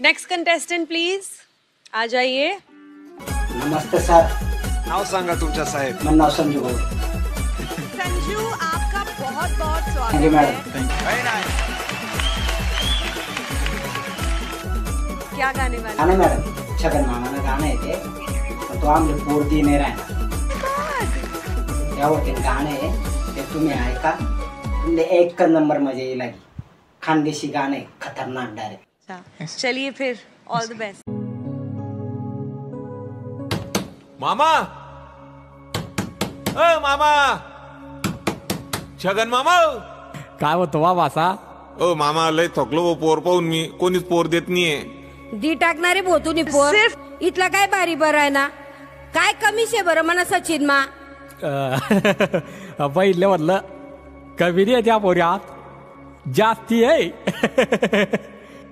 Next contestant please आ जाइए। नमस्ते sir. नाव सांगा तुमच्या साहेब। मेरा नाव संजू भाऊ। संजू आपका बहुत बहुत स्वागत है। क्या गाने वाले? गाने मैडम छगन मामा ने गाने थे तो आमले पूर्ती नहीं रहना क्या होते गाणे ते तुम्ही ऐका तुमने एक नंबर मजा येईल खानदेशी गाणे खतरनाक डायरेक्ट। चलिए फिर ऑल द बेस्ट। मामा मामा छगन मामा काय होतो वा वासा? ओ मामा लय थकलो पोर पाहून मी कोणीच पोर देत नाहीये। दी टाकणारे भोतूनी पोर इथला काय बारी बरं आहे ना काय कमी शे बरं म्हणा सचिन मा पहिले म्हटलं कमी नाही त्या पोऱ्यात जास्ती आहे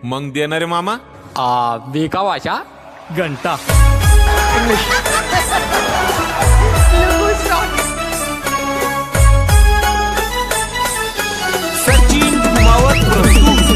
मग देणारे मामा बेका वाशा घंटा सचिन मावत प्रस्तुत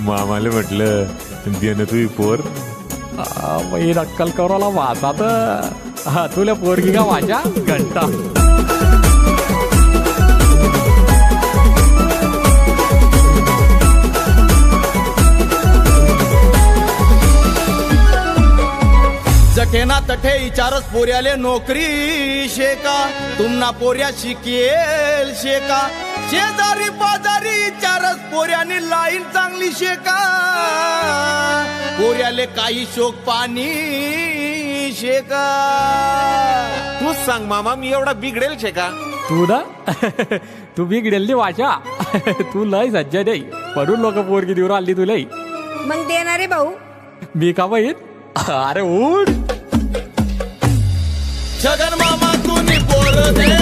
मामाले म्हटलं देणं तुझी पोर नक्कल करायला वाचा तर तुला पोरगी का वाचा घंटा जखेना तठे विचारस पोऱ्याले नोकरी शेका तुमना पोऱ्या शिकेल शेका शेजारी पाजारी चारच पोऱ्याने लाईन चांगली शेका पोऱ्याले काही शोक पाणी शेका। तूच सांग मामा मी एवढा बिघडेल शेका? तू ना तू बिघडेल वाचा तू लय सज्जा नाही पडून लोक पोरगी देऊन आली तुला मग देणारे भाऊ मी का बहीण अरे उठ छगन मामा तू पोर दे